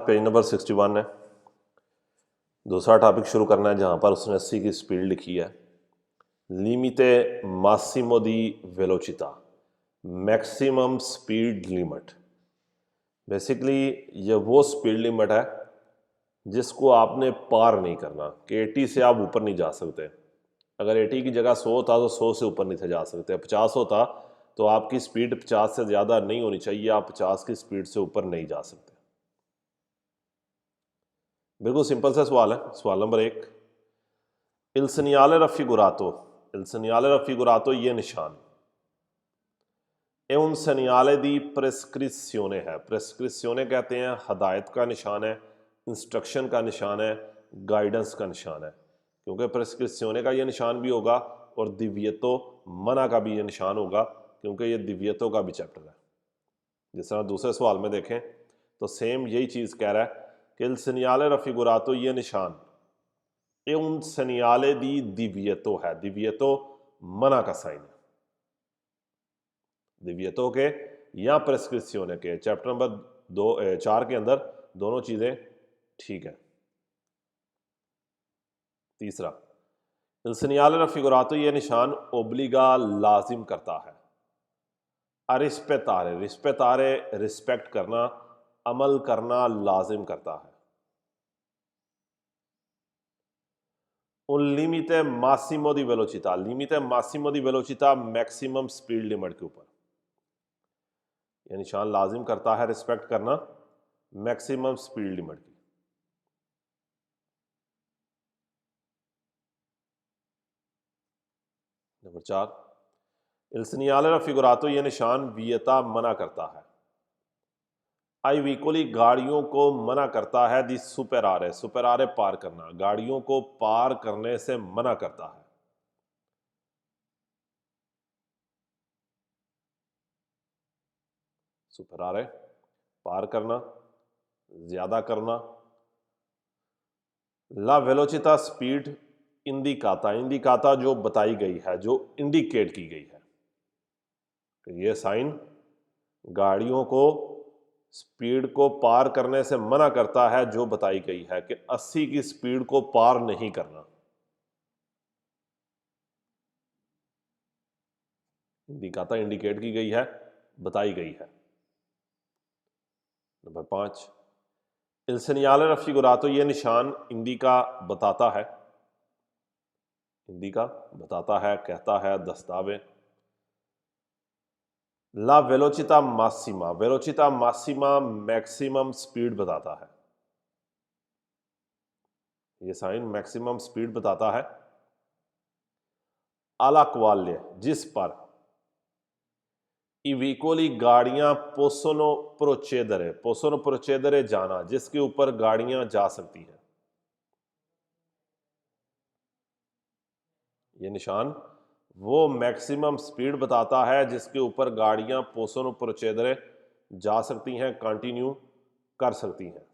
Page number 61 है। दूसरा topic शुरू करना है जहाँ पर उसने 80 की स्पीड लिखी है। लिमिटे मासिमो दी वेलोचिता, मैक्सिमम स्पीड लिमिट। बेसिकली ये वो स्पीड लिमिट है जिसको आपने पार नहीं करना कि 80 से आप ऊपर नहीं जा सकते। अगर 80 की जगह 100 होता तो 100 से ऊपर नहीं थे जा सकते। 50 होता तो आपकी स्पीड 50 से ज़्यादा नहीं होनी चाहिए, आप 50 की स्पीड से ऊपर नहीं जा सकते। बिल्कुल सिंपल सा सवाल है। सवाल नंबर 1, il segnale raffigurato ये निशान è un segnale di prescrizione है। प्रेस्क्रिप्शने कहते हैं हदायत का निशान है, इंस्ट्रक्शन का निशान है, गाइडेंस का निशान है। क्योंकि प्रेस्क्रिप्शने का ये निशान भी होगा और दिव्यतो मना का भी ये निशान होगा, क्योंकि ये दिव्यतो का भी चैप्टर है। जिस तरह दूसरे सवाल में देखें तो सेम यही चीज़ कह रहा है कि il segnale raffigurato ये निशान ये उन सनियाले दी दिव्यतो है। दिव्यतो मना का साइन है। दिव्यतो के या प्रेस्क्रिप्शने के चैप्टर नंबर 4 के अंदर दोनों चीजें ठीक है। तीसरा, il segnale raffigurato ये निशान ओब्लिगा लाजिम करता है। रिस्पेतारे, रिस्पेतारे रिस्पेक्ट करना, अमल करना लाजिम करता है। un limite massimo di velocità, limite massimo di velocità maximum speed limit के ऊपर ये निशान लाजिम करता है रिस्पेक्ट करना मैक्सिमम स्पीड लिमिट की। नंबर 4, il segnale raffigurato ये निशान वियता मना करता है। आई वीकोली गाड़ियों को मना करता है दी सुपेरारे, सुपेरारे पार करना, गाड़ियों को पार करने से मना करता है। सुपेरारे पार करना, ज्यादा करना। ला वेलोचिता स्पीड इंडिकाता, इंडिकाता जो बताई गई है, जो इंडिकेट की गई है। ये साइन गाड़ियों को स्पीड को पार करने से मना करता है जो बताई गई है कि 80 की स्पीड को पार नहीं करना। इंडिकाता इंडिकेट की गई है, बताई गई है। नंबर 5, il segnale raffigurato ये निशान इंडिका बताता है, इंडिका बताता है, कहता है, दस्तावे। ला वेलोचिता मासिमा, वेलोचिता मासिमा मैक्सिमम स्पीड बताता है। ये साइन मैक्सिमम स्पीड बताता है। आला क्वाल्य जिस पर इविकोली गाड़ियां पोसोनो प्रोचेदरे जाना, जिसके ऊपर गाड़ियां जा सकती हैं। ये निशान वो मैक्सिमम स्पीड बताता है जिसके ऊपर गाड़ियां पोसोनो प्रोचेदरे जा सकती हैं, कंटिन्यू कर सकती हैं।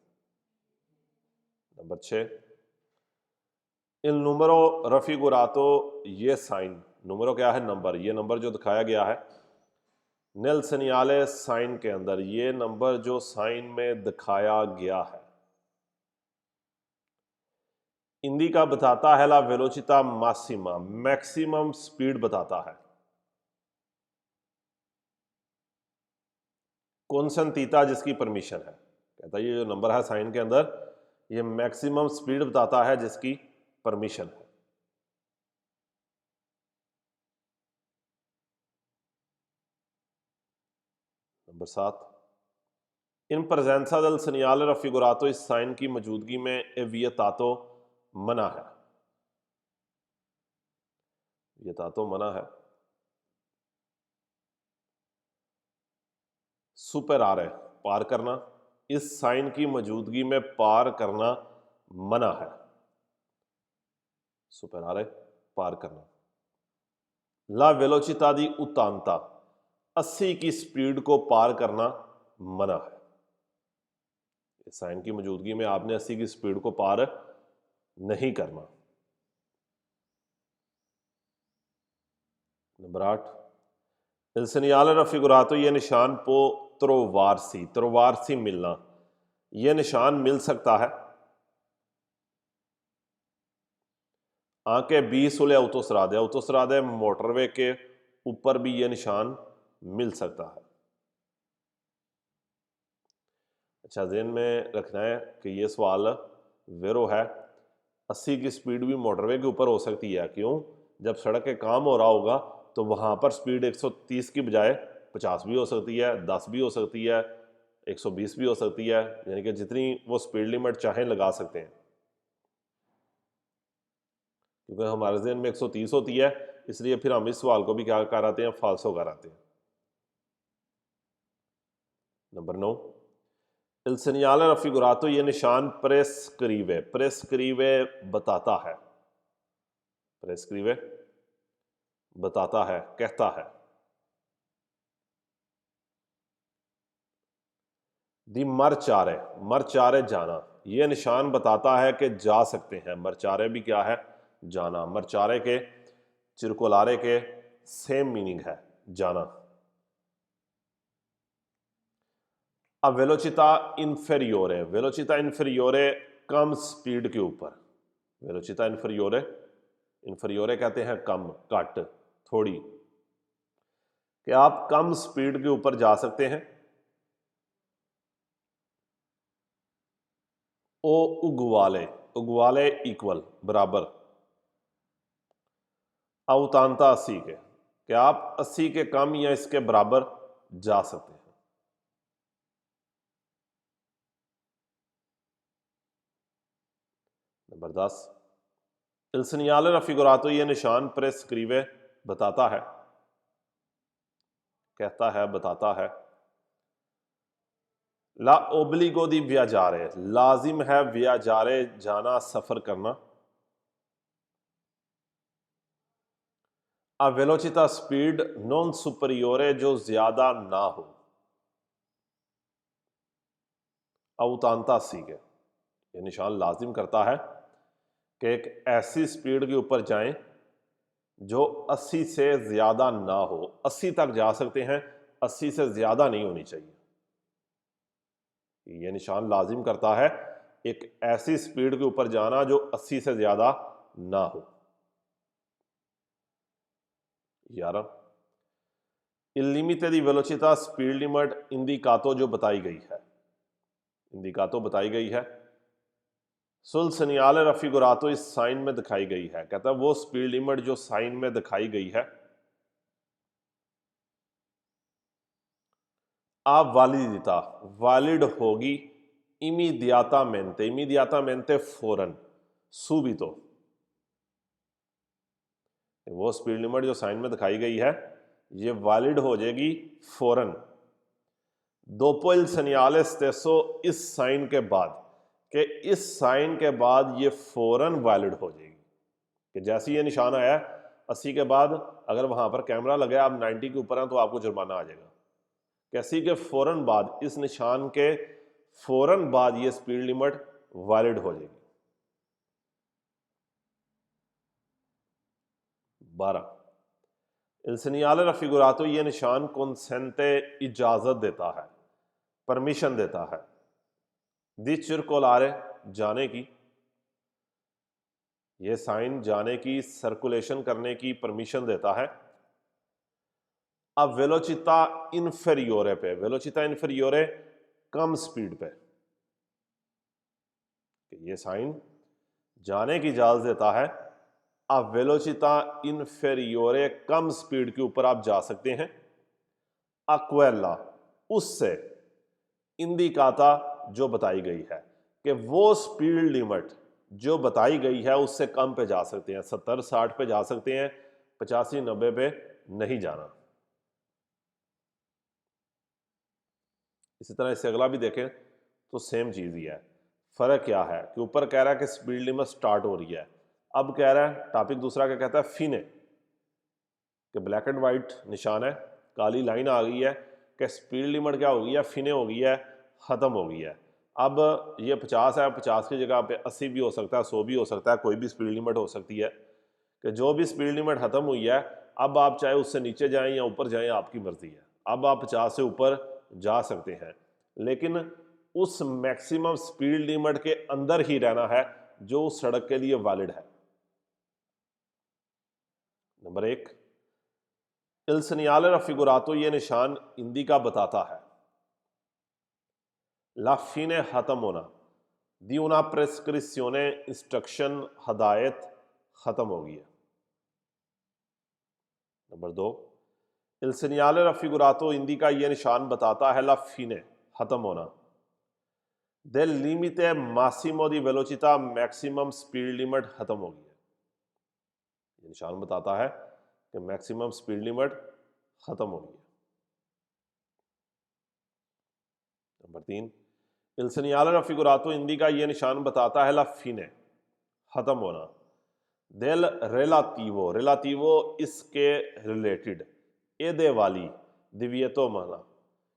नंबर 6, इन नंबरों रफिगुरातो ये साइन, नंबरों क्या है? नंबर। ये नंबर जो दिखाया गया है नेल सनियाले साइन के अंदर, ये नंबर जो साइन में दिखाया गया है इंडिका बताता है ला वेलोचिता मासिमा, मैक्सिमम स्पीड बताता है। कॉन्सेंटीता जिसकी परमिशन है, कहता है ये जो नंबर है साइन के अंदर ये मैक्सिमम स्पीड बताता है जिसकी परमिशन है। नंबर 7, इन presenza del segnale raffigurato इस साइन की मौजूदगी में एवियतातो मना है, ये तातो मना है। सुपर आ रहे पार करना, इस साइन की मौजूदगी में पार करना मना है। सुपर आ रहे पार करना। ला वेलोचिता दी उतांता 80 की स्पीड को पार करना मना है। इस साइन की मौजूदगी में आपने 80 की स्पीड को पार नहीं करना। नंबर 8, il segnale raffigurato ये निशान पो त्रोवारसी, त्रोवारसी मिलना, ये निशान मिल सकता है। आके 20 उले autostrade मोटरवे के ऊपर भी ये निशान मिल सकता है। अच्छा, ज़हन में रखना है कि ये सवाल वेरो है। 80 की स्पीड भी मोटरवे के ऊपर हो सकती है। क्यों? जब सड़क के काम हो रहा होगा तो वहाँ पर स्पीड 130 की बजाय 50 भी हो सकती है, 10 भी हो सकती है, 120 भी हो सकती है। यानी कि जितनी वो स्पीड लिमिट चाहें लगा सकते हैं। क्योंकि हमारे ज़हन में 130 होती है, इसलिए फिर हम इस सवाल को भी क्या कर आते हैं, फाल्सो कर आते हैं। नंबर 9, il segnale raffigurato, ये निशान प्रेस्क्रिवे बताता है, प्रेस्क्रिवे बताता है, कहता है। दी मरचारे जाना, ये निशान बताता है कि जा सकते हैं। मरचारे भी क्या है? जाना। मरचारे के चिरकोलारे के सेम मीनिंग है, जाना। अब वेलोचिता इन्फेरियोरे कम स्पीड के ऊपर। वेलोचिता इन्फेरियोरे कहते हैं कम, घट, थोड़ी, कि आप कम स्पीड के ऊपर जा सकते हैं। ओ उगवाले इक्वल, बराबर। अवतांता 80 के, कि आप 80 के कम या इसके बराबर जा सकते हैं। नंबर 10, il segnale raffigurato, ये निशान प्रेस्क्रिवे बताता है, कहता है, बताता है। ला ओब्लिगो दी वियाजारे, लाजिम है वियाजारे जाना, सफर करना। आ वेलोचिता स्पीड नॉन सुपरियोरे, जो ज्यादा ना हो। अवतांता सी के, ये निशान लाजिम करता है कि एक ऐसी स्पीड के ऊपर जाएं जो 80 से ज्यादा ना हो। 80 तक जा सकते हैं, 80 से ज्यादा नहीं होनी चाहिए। ये निशान लाजिम करता है एक ऐसी स्पीड के ऊपर जाना जो 80 से ज्यादा ना हो। 11, il limite di velocità speed limit इंडिकातो, जो बताई गई है, इंडिकातो बताई गई है। सुल सनियाले रफिगुरातो, इस साइन में दिखाई गई है। कहता है वो स्पीड लिमिट जो साइन में दिखाई गई है। आप वालिदिता, वैलिड होगी। इमीडियातामेंटे फौरन, सूबितो, वो स्पीड लिमिट जो साइन में दिखाई गई है ये वैलिड हो जाएगी फौरन। दोपो il segnale stesso, इस साइन के बाद, कि इस साइन के बाद ये फौरन वैलिड हो जाएगी। कि जैसे ये निशान आया 80 के बाद, अगर वहां पर कैमरा लगा आप 90 के ऊपर हैं तो आपको जुर्माना आ जाएगा। कैसी के फौरन बाद, इस निशान के फौरन बाद ये स्पीड लिमिट वैलिड हो जाएगी। 12, il segnale raffigurato, ये निशान consente, इजाजत देता है, परमिशन देता है। दी circolare, जाने की, ये साइन जाने की, सर्कुलेशन करने की परमिशन देता है। अब वेलोचिता इन्फेरियोरे पे, वेलोचिता इन्फेरियोरे कम स्पीड पे, ये साइन जाने की इजाजत देता है। अब वेलोचिता इन्फेरियोरे, कम स्पीड के ऊपर आप जा सकते हैं। अक्वेला, उससे, इंडिकाता, जो बताई गई है, कि वो स्पीड लिमिट जो बताई गई है उससे कम पे जा सकते हैं। 70-60 पे जा सकते हैं, 85-90 पे नहीं जाना। इसी तरह इससे अगला भी देखें तो सेम चीज ही है। फर्क क्या है कि ऊपर कह रहा है कि स्पीड लिमिट स्टार्ट हो रही है, अब कह रहा है टॉपिक दूसरा क्या कहता है, फिने, कि ब्लैक एंड वाइट निशान है, काली लाइन आ गई है कि स्पीड लिमिट क्या हो गई है, फिने हो गई है, ख़त्म हो गई है। अब ये 50 है, 50 की जगह पे 80 भी हो सकता है, 100 भी हो सकता है, कोई भी स्पीड लिमिट हो सकती है। कि जो भी स्पीड लिमिट ख़त्म हुई है, अब आप चाहे उससे नीचे जाएं या ऊपर जाएं, आपकी मर्जी है। अब आप 50 से ऊपर जा सकते हैं, लेकिन उस मैक्सिमम स्पीड लिमिट के अंदर ही रहना है जो उस सड़क के लिए वैलिड है। नंबर 1, il segnale raffigurato, ये निशान इंडिका बताता है la fine खत्म होना, दी una prescrizione इंस्ट्रक्शन हदायत खत्म हो गई है। Number 2, il segnale raffigurato indica, ये निशान बताता है la fine खत्म होना, del limite massimo di velocità maximum speed limit खत्म हो गई है। ये निशान बताता है कि मैक्सिमम स्पीड लिमिट खत्म हो गई है। Number 3, il segnale raffigurato indica, ये निशान बताता है la fine खत्म होना, del relativo, relativo इसके रिलेटेड, एदे वाली, दिव्यतो माना,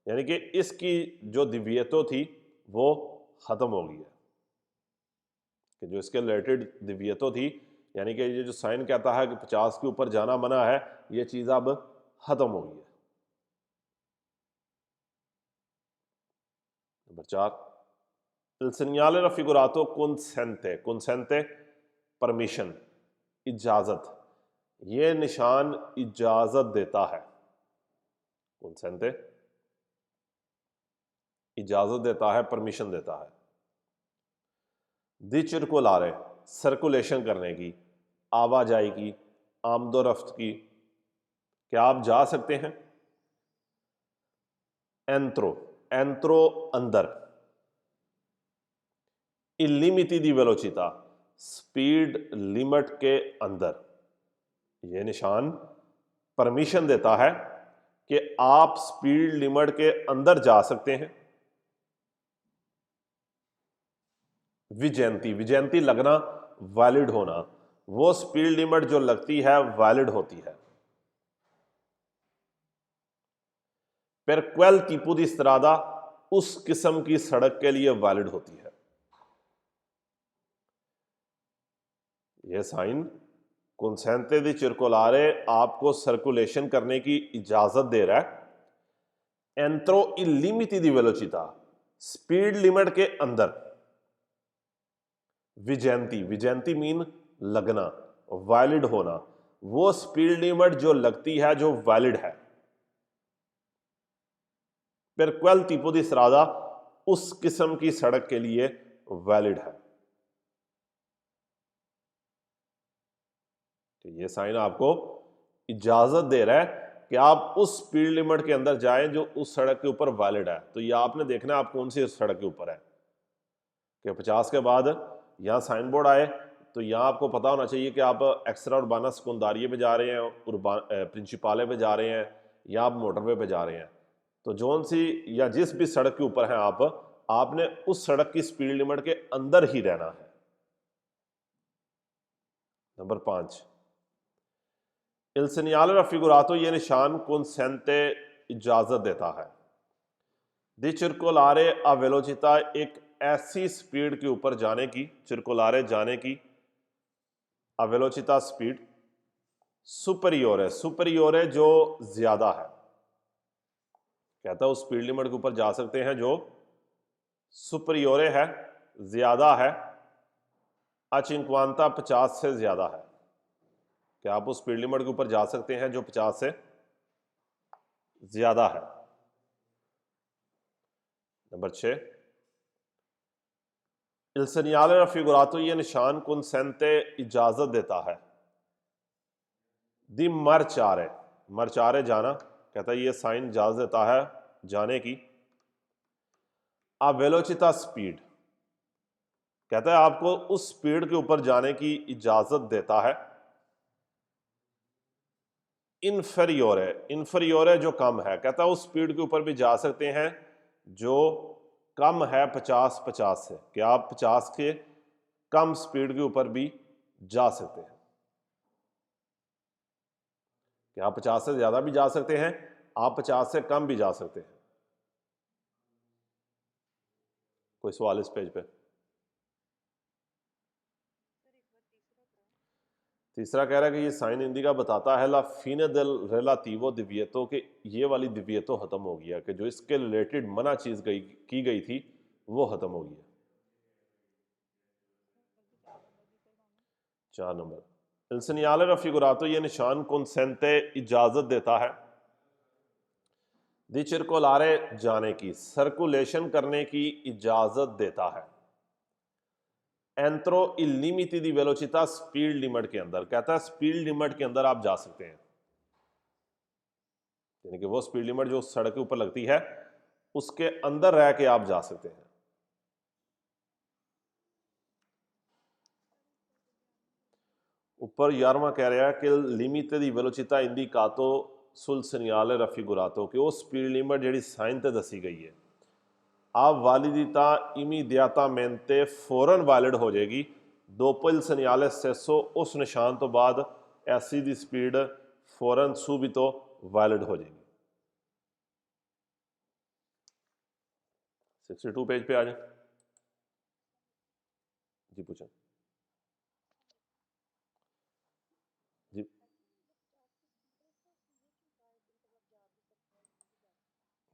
यानी कि इसकी जो दिव्यतो थी वो खत्म हो गई है, कि जो इसके रिलेटेड दिव्यतो थी, यानी कि ये जो साइन कहता है कि 50 के ऊपर जाना मना है, ये चीज अब खत्म हो गई है। Number 4, il segnale raffigurato consente, consente permission, इजाजत, ये निशान इजाजत देता है, consente इजाजत देता है, परमिशन देता है। दी circolare, सर्कुलेशन करने की, आवाजाही की, आमदोरफ्त की, क्या आप जा सकते हैं। एंत्रो, एंत्रो अंदर, illimiti di velocità, speed limit के अंदर, यह निशान परमिशन देता है कि आप स्पीड लिमिट के अंदर जा सकते हैं। विजयंती, विजयंती लगना, वैलिड होना, वो स्पीड लिमिट जो लगती है वैलिड होती है। पर क्वेल tipo di strada, उस किस्म की सड़क के लिए वैलिड होती है। यह साइन consente di circolare आपको सर्कुलेशन करने की इजाजत दे रहा है entro il limiti di velocità, speed limit के अंदर। विजयंती, विजयंती मीन लगना, वैलिड होना, वो स्पीड लिमिट जो लगती है जो वैलिड है। पर क्वेल tipo di strada, उस किस्म की सड़क के लिए वैलिड है। तो ये साइन आपको इजाजत दे रहा है कि आप उस स्पीड लिमिट के अंदर जाएं जो उस सड़क के ऊपर वैलिड है। तो ये आपने देखना है आप कौन सी सड़क के ऊपर है, कि 50 के बाद यहाँ साइन बोर्ड आए तो यहाँ आपको पता होना चाहिए कि आप एक्स्ट्रा उर्बाना सेकेंडारिये पे जा रहे हैं, प्रिंसिपाले पे जा रहे हैं, या आप मोटरवे पे जा रहे हैं। तो जोन सी या जिस भी सड़क के ऊपर हैं आपने उस सड़क की स्पीड लिमिट के अंदर ही रहना है। नंबर 5, il segnale raffigurato, ये निशान consente इजाजत देता है di circolare a velocità, एक ऐसी स्पीड के ऊपर जाने की, circolare जाने की, a velocità speed, superiore, superiore जो ज्यादा है, कहता है उस स्पीड लिमिट के ऊपर जा सकते हैं जो superiore है, ज्यादा है, a 50 से ज्यादा है, कि आप उस स्पीड लिमिट के ऊपर जा सकते हैं जो 50 से ज्यादा है। नंबर 6, il segnale raffigurato, ये निशान consente इजाजत देता है दी marciare, marciare जाना, कहता है ये साइन इजाजत देता है जाने की, a velocità स्पीड, कहता है आपको उस स्पीड के ऊपर जाने की इजाजत देता है इन्फेरियोर है, इन्फेरियोर है जो कम है, कहता है उस स्पीड के ऊपर भी जा सकते हैं जो कम है 50 से, कि आप 50 के कम स्पीड के ऊपर भी जा सकते हैं, कि आप 50 से ज्यादा भी जा सकते हैं, आप 50 से कम भी जा सकते हैं। कोई सवाल इस पेज पे? तीसरा कह रहा है कि ये साइन इंडिका बताता है ला फीने del relativo दिव्यतो, के ये वाली दिव्यतो खत्म हो गया, कि जो इसके रिलेटेड मना चीज की गई थी वो खत्म हो गया। 4 नंबर il segnale raffigurato, ये निशान consente इजाजत देता है di circolare जाने की, सर्कुलेशन करने की इजाजत देता है एंट्रो il limiti di velocità, speed limit के अंदर। कहता है स्पीड लिमिट के अंदर आप जा सकते हैं, यानी कि वो स्पीड लिमिट जो सड़क के ऊपर लगती है उसके अंदर रह के आप जा सकते हैं। ऊपर 11वां कह रहा है कि limite di velocità indicato sul segnale raffigurato, कि वो स्पीड लिमिट ਜਿਹੜੀ ਸਾਈਨ ਤੇ ਦੱਸੀ ਗਈ ਹੈ ਆ ਵਾਲਿdiਤਾ immediatamente ਫੌਰਨ ਵੈਲਿਡ ਹੋ ਜਾਏਗੀ dopo il segnale stesso, उस निशान तो बाद ऐसी दी स्पीड फौरन subito वैलिड हो जाएगी। 62 पेज पे आ जाए जी, पूछें जी।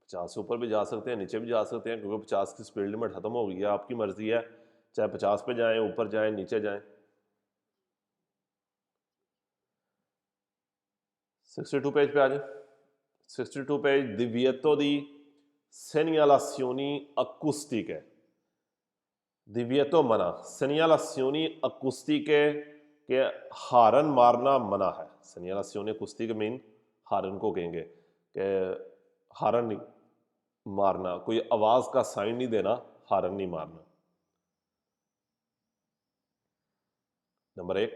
50 से ऊपर भी जा सकते हैं, नीचे भी जा सकते हैं, क्योंकि 50 की स्पीड लिमिट खत्म हो गई है। आपकी मर्जी है, चाहे 50 पे जाएं, ऊपर जाएं, नीचे जाएं। 62 पेज पे आ जाए। 62 page divieto di segnalazioni acustiche। divieto मना, segnalazioni acustiche के हारन मारना मना है। segnalazioni acustiche मीन हारन को कहेंगे कि हारन नहीं मारना, कोई आवाज का साइन नहीं देना, हारन नहीं मारना। नंबर 1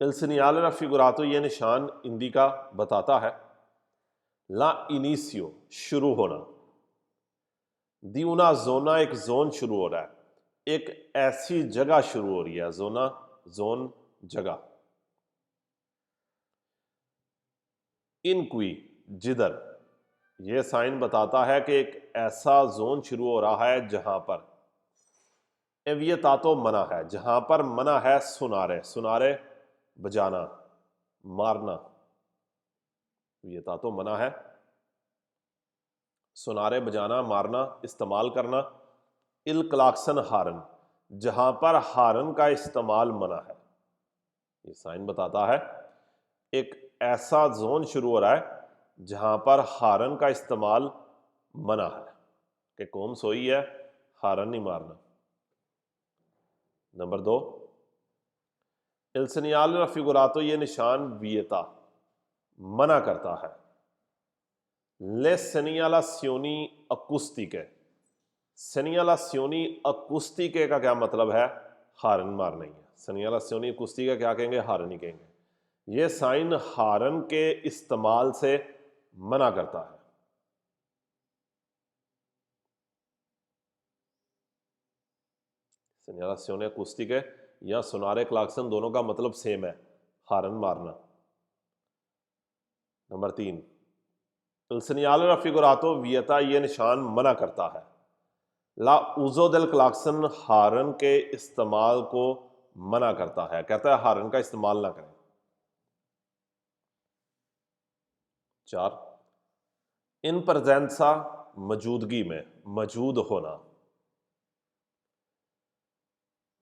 il segnale raffigurato, ये निशान इंडिका बताता है ला इनिशियो, शुरू होना, दी una zona, एक जोन शुरू हो रहा है, एक ऐसी जगह शुरू हो रही है। जोना जोन जगह, इन क्वी जिधर, यह साइन बताता है कि एक ऐसा जोन शुरू हो रहा है जहां पर एवियतातो मना है, जहां पर मना है सुनारे, सुनारे बजाना, मारना। एवियतातो मना है सुनारे बजाना, मारना, इस्तेमाल करना। इल क्लाक्सन हारन, जहां पर हारन का इस्तेमाल मना है। ये साइन बताता है एक ऐसा जोन शुरू हो रहा है जहां पर हारन का इस्तेमाल मना है, कि कौम सोई है, हारन नहीं मारना। नंबर 2 il segnale raffigurato, ये निशान वियता मना करता है ले segnalazioni acustiche। segnalazioni acustiche का क्या मतलब है? हारन मारना ही है। segnalazioni acustiche क्या कहेंगे? हारन ही कहेंगे। ये साइन हारन के इस्तेमाल से मना करता है। segnalazioni acustiche या सुनारे क्लाक्सन दोनों का मतलब सेम है, हारन मारना। नंबर 3 il segnale raffigurato वियता, ये निशान मना करता है ला uso del clacson, हारन के इस्तेमाल को मना करता है, कहता है हारन का इस्तेमाल ना करें। 4 इन presenza, मौजूदगी में, मौजूद होना।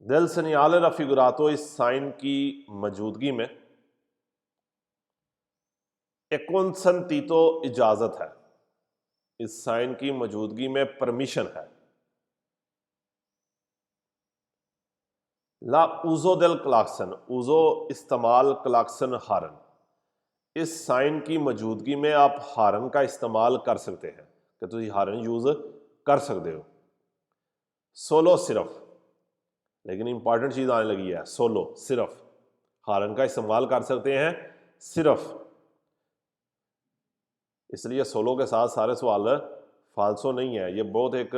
del segnale raffigurato, इस साइन की मौजूदगी में एक consentito, इजाजत है। इस साइन की मौजूदगी में परमिशन है। ला uso del clacson, uso इस्तेमाल, क्लाक्सन हारन, इस साइन की मौजूदगी में आप हारन का इस्तेमाल कर सकते हैं, कि तुम हारन यूज कर सकते हो। सोलो सिर्फ, लेकिन इंपॉर्टेंट चीज आने लगी है, सोलो सिर्फ, हारन का इस्तेमाल कर सकते हैं सिर्फ। इसलिए सोलो के साथ सारे सवाल फालसो नहीं है। ये बहुत एक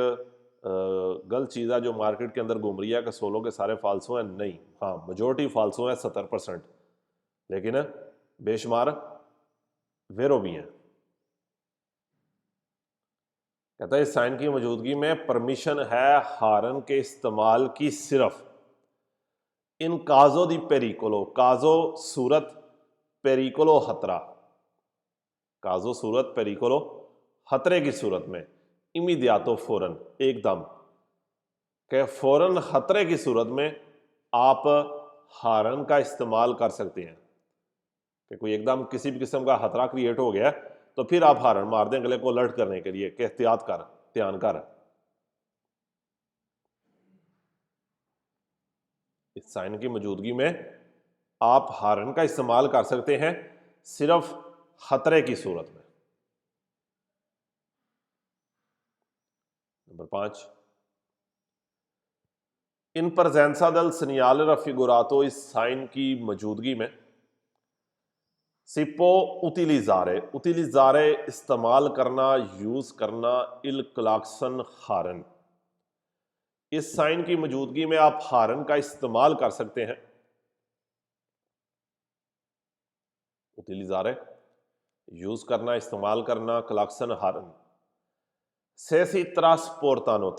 गलत चीज़ है जो मार्केट के अंदर घूम रही है कि सोलो के सारे फालसो हैं। नहीं, हाँ मेजोरिटी फालसो है 70%, लेकिन बेशुमार वेरो भी हैं। कहता है इस साइन की मौजूदगी में परमिशन है हारन के इस्तेमाल की सिर्फ। इन काजो दी पेरिकोलो, काजो सूरत, पेरिकोलो खतरा, काजो सूरत, पेरिकोलो खतरे की सूरत में, इमीडियातो फौरन, एकदम, कि फौरन खतरे की सूरत में आप हारन का इस्तेमाल कर सकते हैं कि कोई एकदम किसी भी किस्म का खतरा क्रिएट हो गया तो फिर आप हारन मार दें अगले को अलर्ट करने के लिए कि एहतियात कर, ध्यान कर। इस साइन की मौजूदगी में आप हारन का इस्तेमाल कर सकते हैं सिर्फ खतरे की सूरत में। नंबर 5, इन presenza del segnale raffigurato इस साइन की मौजूदगी में si può utilizzare इस्तेमाल करना, यूज करना il क्लाक्सन हारन। इस साइन की मौजूदगी में आप हारन का इस्तेमाल कर सकते हैं। utilizzare यूज करना, इस्तेमाल करना, क्लाक्सन हारन। से सी ट्रांसपोर्टानो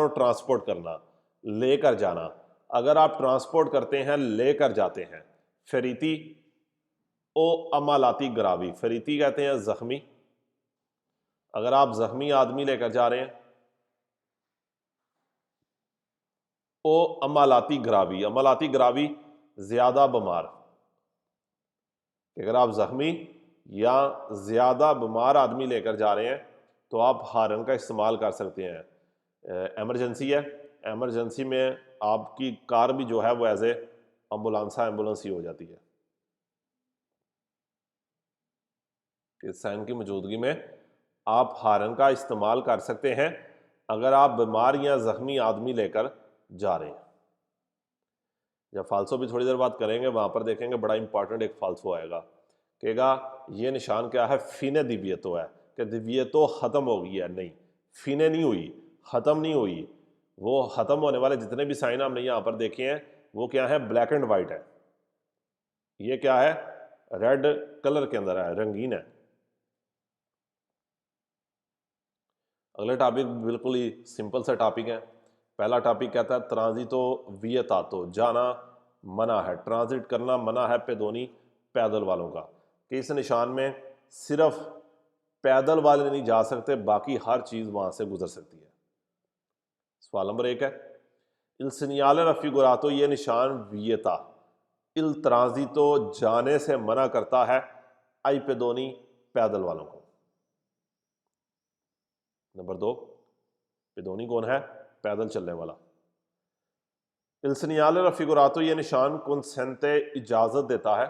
ट्रांसपोर्ट करना, लेकर जाना। अगर आप ट्रांसपोर्ट करते हैं, लेकर जाते हैं। फेरीती ओ अमालाती ग्रावी, फेरीती कहते हैं जख्मी। अगर आप जख्मी आदमी लेकर जा रहे हैं, ओ अमालाती ग्रावी ज्यादा बीमार। अगर आप जख्मी या ज्यादा बीमार आदमी लेकर जा रहे हैं तो आप हारन का इस्तेमाल कर सकते हैं। एमरजेंसी है, एमरजेंसी में आपकी कार भी जो है वो एज ए एम्बुलेंस ही हो जाती है। इस साइन की मौजूदगी में आप हारन का इस्तेमाल कर सकते हैं अगर आप बीमार या जख्मी आदमी लेकर जा रहे हैं। जब फाल्सो भी थोड़ी देर बात करेंगे, वहां पर देखेंगे बड़ा इंपॉर्टेंट एक फाल्सो आएगा, कहेगा ये निशान क्या है, फिने दिव्यतो है, कि दिव्यतो खत्म हो गई है। नहीं, फिने नहीं हुई, खत्म नहीं हुई। वो खत्म होने वाले जितने भी साइन हमने यहाँ पर देखे हैं वो क्या है, ब्लैक एंड वाइट है। ये क्या है, रेड कलर के अंदर है, रंगीन है। अगला टॉपिक बिल्कुल ही सिंपल सा टॉपिक है। पहला टॉपिक कहता है ट्रांजितो वियतातो, जाना मना है, ट्रांजिट करना मना है पेदोनी, पैदल वालों का। कि इस निशान में सिर्फ पैदल वाले नहीं जा सकते, बाकी हर चीज वहां से गुजर सकती है। सवाल नंबर 1 है इल सिनियाले रफिगुरातो, ये निशान वियता इल ट्रांजितो जाने से मना करता है, आई पेदोनी पैदल वालों को। नंबर 2, पेदोनी कौन है, पैदल चलने वाला। इल सिनियाले रफिगुरातो, ये निशान कंसेंटे इजाजत देता है,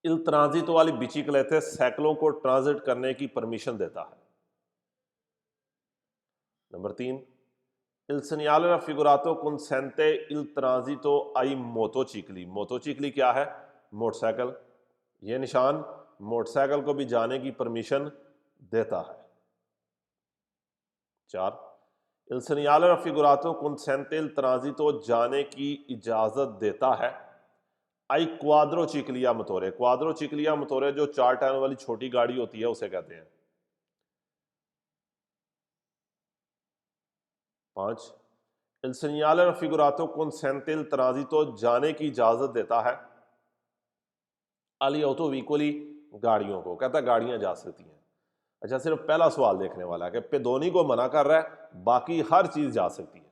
इल ट्रांजितो वाली बिचिकलेते साइकिलों को ट्रांजिट करने की परमिशन देता है। नंबर 3, इल सिनियाले रफिगुरातो कंसेंटे इल ट्रांजितो आई मोटोचिकली, मोटोचिकली क्या है, मोटरसाइकिल। यह निशान मोटरसाइकिल को भी जाने की परमिशन देता है। 4, इल सिनियाले रफिगुरातो कंसेंटे इल ट्रांजितो जाने की इजाजत देता है, आई क्वाद्रो चिकलिया मोटोरे, क्वाद्रो चिकलिया मोटोरे जो 4 टायर वाली छोटी गाड़ी होती है उसे कहते हैं। 5, इल सिनियाले रफिगुरातो कंसेंटे इल ट्रांजितो जाने की इजाजत देता है, अली ऑटो व्हीकली गाड़ियों को, कहता है गाड़ियां जा सकती हैं। अच्छा, सिर्फ पहला सवाल देखने वाला है कि पेदोनी को मना कर रहा है, बाकी हर चीज जा सकती है।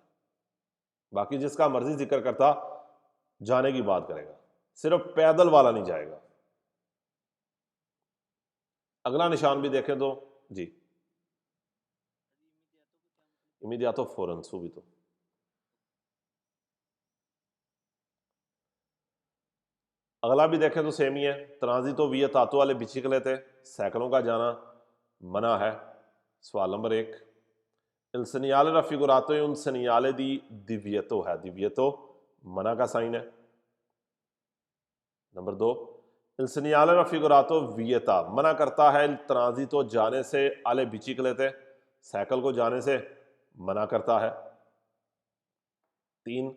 बाकी जिसका मर्जी जिक्र करता जाने की बात करेगा, सिर्फ पैदल वाला नहीं जाएगा। अगला निशान भी देखें तो जी, इमीडियातो फौरन सुबितो। अगला भी देखें तो सेम ही है, ट्रांजितो विया तातो वाले बिचिकले थे, साइकिलों का जाना मना है। सवाल नंबर 1, इल सिनियाले रफिगुरातो उन सिनियाले दी दिव्यतो है, दिव्यतो मना का साइन है। नंबर 2, इल सिनियाले रफिगुरातो वियता मना करता है, इल ट्रांजितो जाने से, आले बिचिकले थे साइकिल को जाने से मना करता है। 3,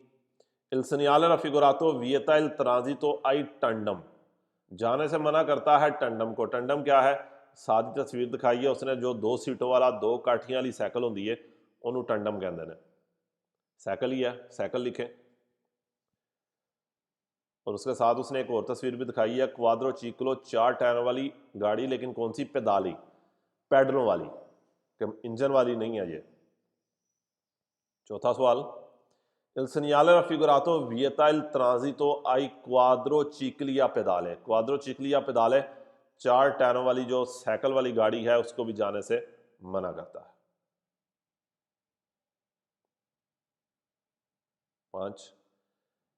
इल सिनियाले रफिगुरातो वियता इल ट्रांजितो आई टंडम, जाने से मना करता है टंडम को। टंडम क्या है, सादी तस्वीर दिखाई है उसने, जो 2 सीटों वाला 2 काठियां वाली साइकिल होंगी है उन्होंने टंडम कहते हैं। साइकिल ही है, साइकिल लिखें। और उसके साथ उसने एक और तस्वीर भी दिखाई है, क्वाद्रो चीकलो 4 टायरों वाली गाड़ी, लेकिन कौन सी, पेदाली, पैडलों वाली, इंजन वाली नहीं है ये। चौथा सवाल, il segnale raffigurato vieta il transito ai quadrociclia pedale। क्वाड्रोचिक्लिया पेदाले 4 टायरों वाली जो साइकिल वाली गाड़ी है उसको भी जाने से मना करता है। 5,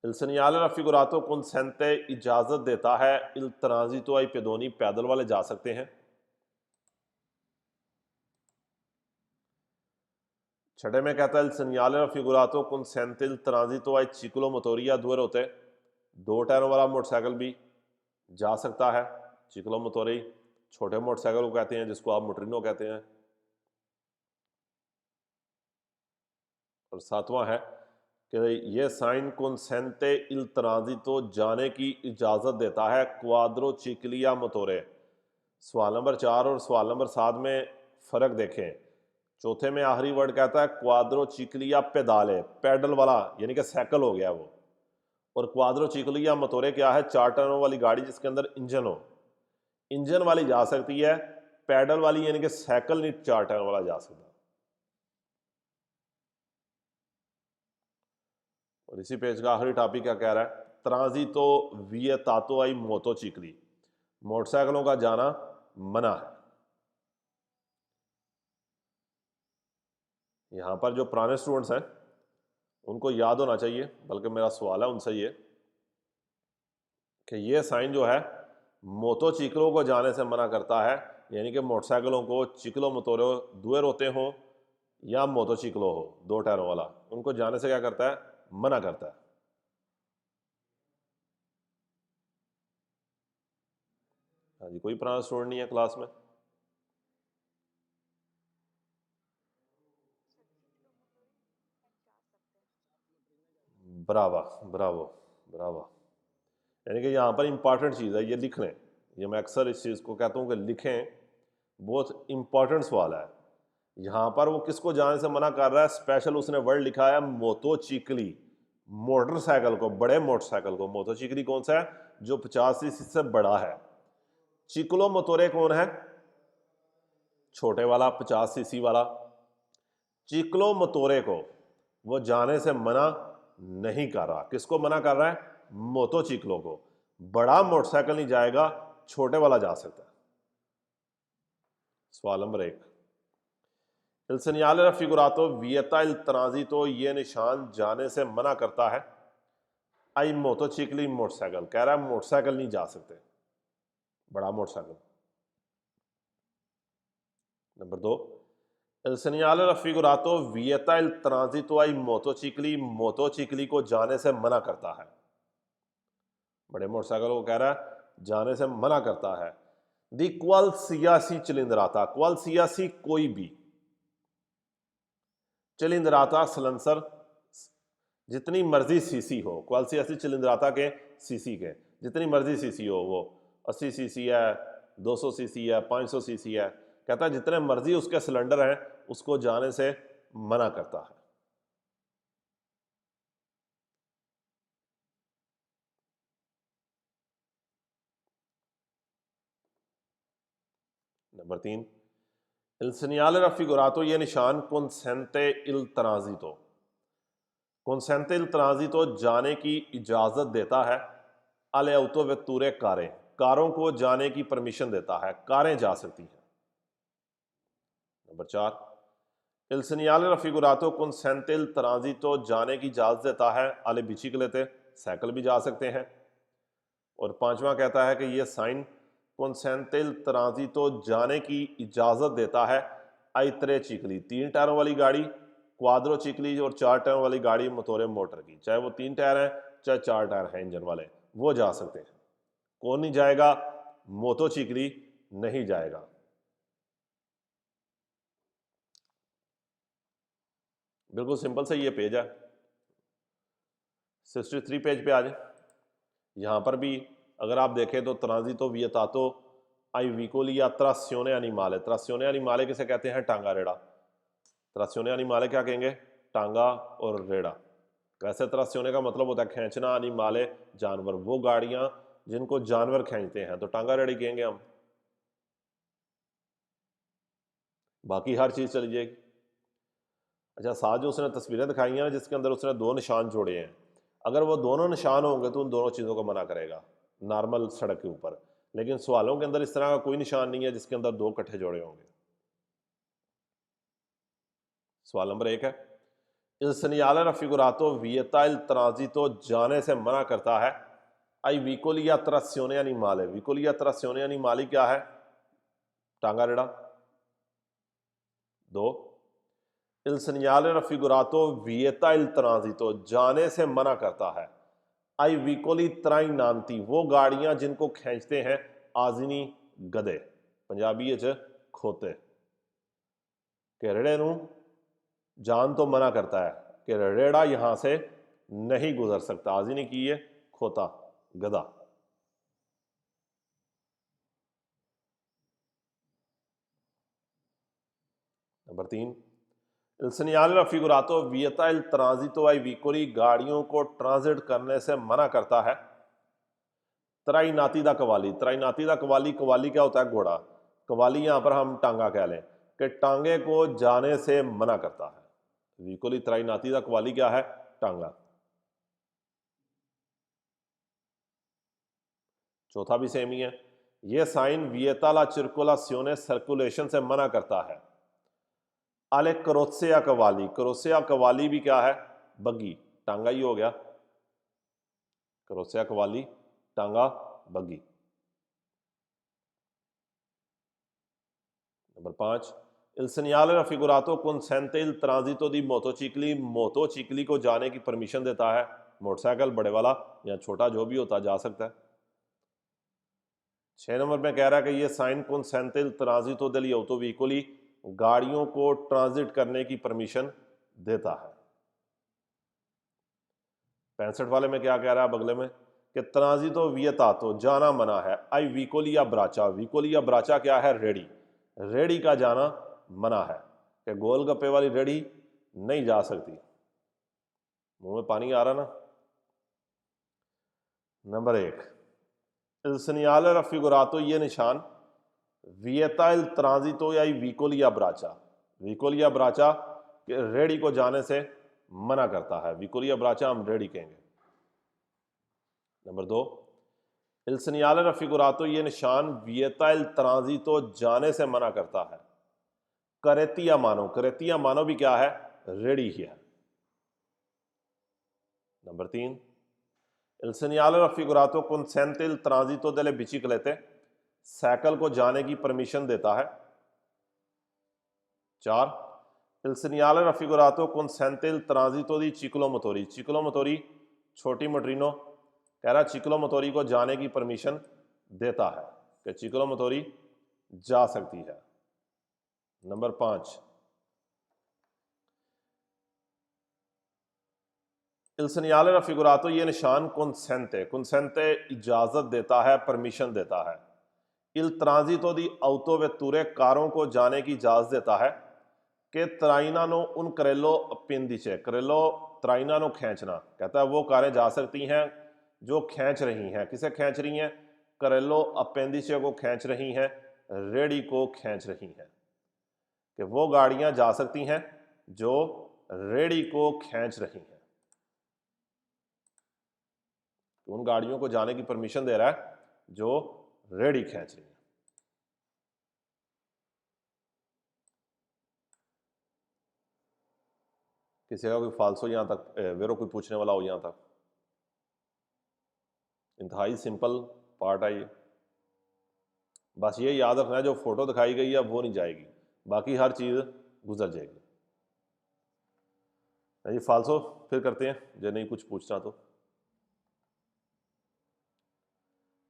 il segnale raffigurato consente इजाजत देता है il transito ai pedoni, पैदल वाले जा सकते हैं। छठे में कहता है il segnale raffigurato consente il transito ai ciclomotoria due rote, 2 टायरों वाला मोटरसाइकिल भी जा सकता है। चिक्लोमोटोरी छोटे मोटरसाइकिल को कहते हैं, जिसको आप मोटरिनो कहते हैं। और सातवां है कि ये साइन consente il transito, जाने की इजाजत देता है क्वाड्रोचिक्लिया मोटोरे। सवाल नंबर 4 और सवाल नंबर 7 में फर्क देखें। चौथे में आखिरी वर्ड कहता है क्वाड्रोचिक्लिया पेदाले, पैडल वाला यानी कि साइकिल हो गया वो। और क्वाड्रोचिक्लिया मोटोरे क्या है? 4 टायरों वाली गाड़ी जिसके अंदर इंजन हो। इंजन वाली जा सकती है, पैडल वाली यानी कि साइकिल नहीं 4 टायरों वाला जा सकता। और इसी पेज का आखिरी टॉपिक क्या कह रहा है? ट्रांजिटो विएटातो आई मोटोचिक्ली, मोटरसाइकिलों का जाना मना है। यहां पर जो पुराने स्टूडेंट्स हैं उनको याद होना चाहिए, बल्कि मेरा सवाल है उनसे ये कि ये साइन जो है मोटोचिक्लों को जाने से मना करता है, यानी कि मोटरसाइकिलों को चिक्लो मोटोरो दुए रोते हो या मोटोचिक्लो हो 2 टायरों वाला, उनको जाने से क्या करता है? मना करता है। हाँ जी, कोई पुराना स्टूडेंट नहीं है क्लास में? Brava, Bravo, Brava. यानी कि यहाँ पर इंपॉर्टेंट चीज़ है, ये लिख लें। ये मैं अक्सर इस चीज़ को कहता हूँ कि लिखें, बहुत इंपॉर्टेंट सवाल है। यहाँ पर वो किसको जाने से मना कर रहा है? स्पेशल उसने वर्ड लिखा है मोटोचिक्ली, मोटरसाइकिल को, बड़े मोटरसाइकिल को। मोटोचिक्ली कौन सा है? जो 50 सीसी से बड़ा है। चिक्लो मोटोरे कौन है? छोटे वाला 50 सीसी वाला। चिक्लो मोटोरे को वो जाने से मना नहीं कर रहा। किसको मना कर रहा है? मोटोचिक्लो को। बड़ा मोटरसाइकिल नहीं जाएगा, छोटे वाला जा सकता है। सवाल number 1, il segnale raffigurato vieta il transito, ये निशान जाने से मना करता है आई मोटोचिक्ली, मोटरसाइकिल। कह रहा है मोटरसाइकिल नहीं जा सकते, बड़ा motorcycle. Number 2, il segnale raffigurato vieta il transito ai motocicli, मोटोचिक्ली को जाने से मना करता है। बड़े मोटरसाइकिल को कह रहा है जाने से मना करता है। दी क्वालसियासी चिलिंद्राता, क्वालसियासी कोई भी, चिलिंद्राता सलंसर जितनी मर्जी सीसी हो, क्वालसियासी चिलिंद्राता के सीसी के जितनी मर्जी सीसी हो, वो 80 सीसी है, 200 सीसी है, 500 सीसी है, कहता है जितने मर्जी उसके सिलेंडर हैं उसको जाने से मना करता है। नंबर 3, il segnale raffigurato, ये निशान consente il transito, consente il transito जाने की इजाजत देता है alle autovetture कारें, कारों को जाने की परमिशन देता है, कारें जा सकती हैं। Number 4, il segnale raffigurato consente il transito, जाने की इजाजत देता है alle biciclette, साइकिल भी जा सकते हैं। और 5वां कहता है कि ये साइन consente il transito, जाने की इजाजत देता है आई त्रे चिकली, 3 टायरों वाली गाड़ी, क्वाद्रो चिकली और 4 टायरों वाली गाड़ी मोटोरे मोटर की, चाहे वो 3 टायर हैं चाहे 4 टायर हैं इंजन वाले, वो जा सकते हैं। कौन नहीं जाएगा? मोटोचिक्ली नहीं जाएगा। बिल्कुल सिंपल से ये पेज है। 63 पेज पे आ जाए। यहाँ पर भी अगर आप देखें तो ट्रांजिटो विएटातो आई विकोली या त्रास्योने एनिमाले, त्रास्योने एनिमाले किसे कहते हैं? टांगा रेड़ा। त्रास्योने एनिमाले क्या कहेंगे? टांगा और रेड़ा। वैसे त्रास्योने का मतलब होता है खींचना, एनिमाले जानवर, वो गाड़ियां जिनको जानवर खींचते हैं, तो टांगा रेड़ी कहेंगे हम। बाकी हर चीज चली जाएगी। अच्छा, साथ जो उसने तस्वीरें दिखाई हैं ना जिसके अंदर उसने दो निशान जोड़े हैं, अगर वो दोनों निशान होंगे तो उन दोनों चीज़ों को मना करेगा नॉर्मल सड़क के ऊपर। लेकिन सवालों के अंदर इस तरह का कोई निशान नहीं है जिसके अंदर दो इकट्ठे जोड़े होंगे। सवाल नंबर 1 है, il segnale raffigurato vieta il transito जाने से मना करता है ai vicoli a trazione animale। vicoli a trazione animali क्या है? टांगा रेड़ा। 2, il segnale raffigurato vieta il transito जाने से मना करता है ai vicoli trainanti वो गाड़ियां जिनको खींचते हैं आजिनी गधे, पंजाबी च खोते। कि रेड़े नू जान तो मना करता है कि रेड़ा यहां से नहीं गुजर सकता। आजिनी की है खोता, गधा। Number 3, il segnale raffigurato vieta il transito ai vicoli गाड़ियों को ट्रांजिट करने से मना करता है त्राईनाती दा कवाली। त्राईनाती दा कवाली, कवाली क्या होता है? घोड़ा। कवाली यहां पर हम टांगा कह लें कि टांगे को जाने से मना करता है। विकोली त्राईनाती दा कवाली क्या है? टांगा। चौथा भी सेम ही है, ये साइन विएता ला circolazione सर्कुलेशन से मना करता है। आले करोसिया कवाली, करोसिया कवाली भी क्या है? बग्गी, टांगा ही हो गया। करोसिया कवाली टांगा buggy. Number 5, il segnale raffigurato consente il transito di motocicli। मोटोचिकली को जाने की परमिशन देता है। मोटरसाइकिल बड़े वाला या छोटा जो भी होता जा सकता है। 6 नंबर में कह रहा है कि ये sign consente il transito degli autovicoli गाड़ियों को ट्रांजिट करने की परमिशन देता है। 65 वाले में क्या कह रहा है बगले में कि ट्रांजितो वियतातो जाना मना है आई विकोलिया ब्राचा। विकोलिया ब्राचा क्या है? रेडी। रेडी का जाना मना है कि गोलगप्पे वाली रेडी नहीं जा सकती। मुंह में पानी आ रहा ना। नंबर 1, il segnale raffigurato ये निशान वियता il transito या विकोलिया ब्राचा। विकोलिया ब्राचा रेडी को जाने से मना करता है। विकोलिया ब्राचा हम रेडी कहेंगे। नंबर 2, il segnale raffigurato ये निशान वियता il transito जाने से मना करता है करेतिया मानो। करेतिया मानो भी क्या है? रेडी ही है। Number 3, il segnale raffigurato consente il transito delle biciclette cycle को जाने की परमिशन देता है। 4, il segnale raffigurato consente il transito di ciclomotori। ciclomotori छोटी मोटरीनो कह रहा चिक्लोमोटोरी को जाने की परमिशन देता है कि चिक्लोमोटोरी जा सकती है। नंबर 5, il segnale raffigurato ये निशान consente, consente इजाजत देता है, परमिशन देता है। il transito di autovetture कारों को जाने की इजाजत देता है कि trainano un carrello appendice। carrello trainano खींचना, कहता है वो कारें जा सकती हैं जो खींच रही हैं। किसे खींच रही हैं? करेलो अपेंडिसे को खींच रही हैं, रेडी को खींच रही हैं। कि वो गाड़ियां जा सकती हैं जो रेडी को खींच रही हैं। तो उन गाड़ियों को जाने की परमिशन दे रहा है जो रेडी खींच रही हैं। किसी का कोई फालसो यहां तक वेरो कोई पूछने वाला हो यहां तक? इंतहाई सिंपल पार्ट है ये। बस ये याद रखना है जो फोटो दिखाई गई है वो नहीं जाएगी, बाकी हर चीज गुजर जाएगी। ये फालसो फिर करते हैं जो नहीं कुछ पूछना तो।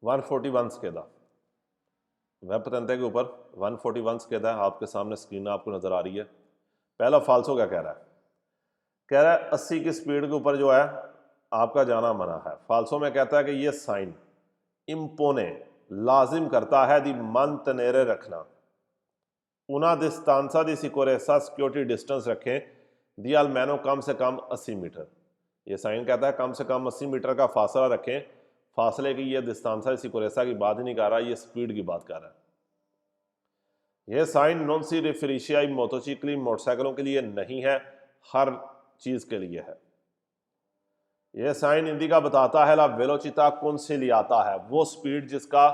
141 स्केदा वेब पतंते के ऊपर 141 स्केदा है आपके सामने, स्क्रीन आपको नजर आ रही है। पहला फालसो क्या कह रहा है? कह रहा है 80 की स्पीड के ऊपर जो है आपका जाना मना है। फालसो में कहता है कि ये साइन इम्पोने लाजिम करता है दी mantenere रखना, una distanza di sicurezza security distance रखें, दी almeno कम से कम 80 मीटर। ये साइन कहता है कम से कम 80 मीटर का फासला रखें। फासले की ये distanza di sicurezza की बात ही नहीं कर रहा, ये स्पीड की बात कर रहा है। यह साइन नॉन सी रिफरिशियाई मोटोचिकली मोटरसाइकिलों के लिए नहीं है, हर चीज के लिए है। यह साइन इंडिका बताता है ला वेलोचिता कंसिलियाता है, वो स्पीड जिसका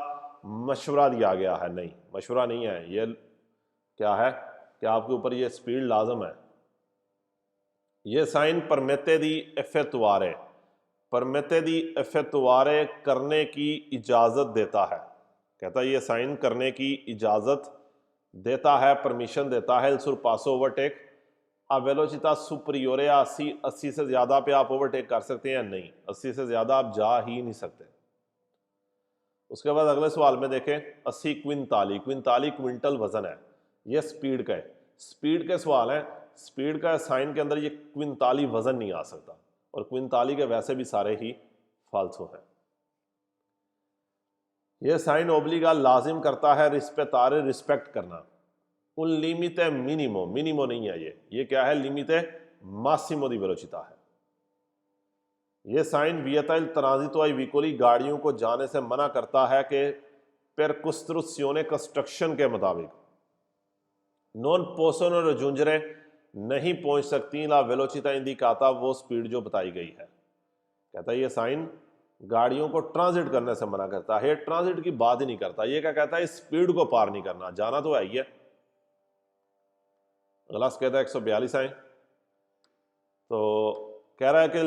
मशवरा दिया गया है। नहीं, मशवरा नहीं है, ये क्या है कि आपके ऊपर ये स्पीड लाजम है। ये साइन परमेते दी इफेक्टुआरे, परमेते दी इफेक्टुआरे करने की इजाजत देता है। कहता है ये साइन करने की इजाजत देता है, परमिशन देता है। इल सुरपासो ओवरटेक आ वेलोचिता सुपरियोरे 80 से ज्यादा पे आप ओवरटेक कर सकते हैं? नहीं, 80 से ज्यादा आप जा ही नहीं सकते। उसके बाद अगले सवाल में देखें, 80 क्विंताली, क्विंताली क्विंटल वजन है, ये स्पीड का है। स्पीड के सवाल है, स्पीड का साइन के अंदर ये क्विंताली वजन नहीं आ सकता, और क्विंताली के वैसे भी सारे ही फालतू हैं। यह साइन ओब्लिगा लाजिम करता है रिस्पेतारे, रिस्पेक्ट करना। उन लिमिटे मिनिमो, मिनिमो नहीं है ये क्या है? लिमिटे मासिमो दी वेलोचिता है। यह साइन वियता इल ट्रांजितो आई विकोली, गाड़ियों को जाने से मना करता है कि परकुस्ट्रुसियोने कंस्ट्रक्शन के मुताबिक नॉन पोसोनो रजूंजरे नहीं पहुंच सकती ला वेलोचिता इंडिकाता, वो स्पीड जो बताई गई है। कहता है ये साइन गाड़ियों को ट्रांजिट करने से मना करता है, ट्रांजिट की बात ही नहीं करता। ये क्या कहता है? स्पीड को पार नहीं करना, जाना तो है ही है। अगला कहता है 142 आए, तो कह रहा है कि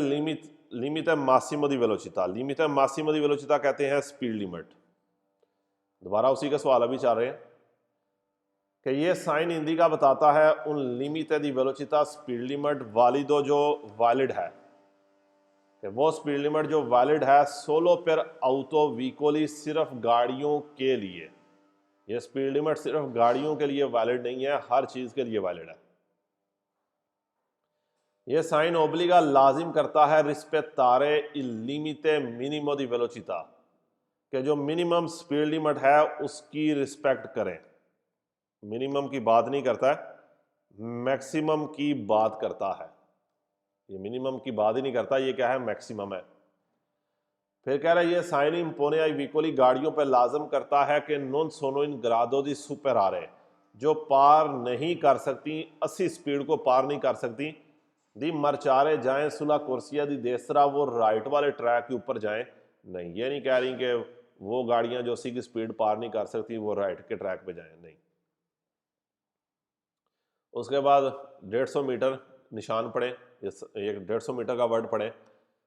लिमिट है मासिमो दी वेलोचिता, लिमिट है मासिमो दी वेलोचिता कहते हैं स्पीड लिमिट। दोबारा उसी का सवाल अभी चाह रहे हैं कि ये साइन इंडिका बताता है उन लिमिटे दी वेलोचिता स्पीड लिमिट वालिदो जो वैलिड है, कि वो स्पीड लिमिट जो वैलिड है सोलो पर ऑटो व्हीकली, सिर्फ गाड़ियों के लिए। ये स्पीड लिमिट सिर्फ गाड़ियों के लिए वैलिड नहीं है, हर चीज के लिए वैलिड है। ये साइन ओब्लिगा लाजिम करता है रिस्पेतारे इल लिमिटे मिनिमो दी वेलोचिता, कि जो मिनिमम स्पीड लिमिट है उसकी रिस्पेक्ट करें। मिनिमम की बात नहीं करता है, मैक्सिमम की बात करता है। ये मिनिमम की बात ही नहीं करता, ये क्या है? मैक्सिमम है। फिर कह रहा है ये साइन इंपोने आई विकोली, गाड़ियों पर लाजम करता है कि नॉन सोनो इन ग्रादो दी सुपर आ रहे, जो पार नहीं कर सकती, 80 स्पीड को पार नहीं कर सकती, दी मरचारे जाएं सुला कुर्सिया दी देसरा, वो राइट वाले ट्रैक के ऊपर जाएं। नहीं, ये नहीं कह रही कि वो गाड़ियां जो 80 की स्पीड पार नहीं कर सकती वो राइट के ट्रैक पे जाएं, नहीं। उसके बाद 150 मीटर निशान पढ़े, ये 150 मीटर का वर्ड पढ़े।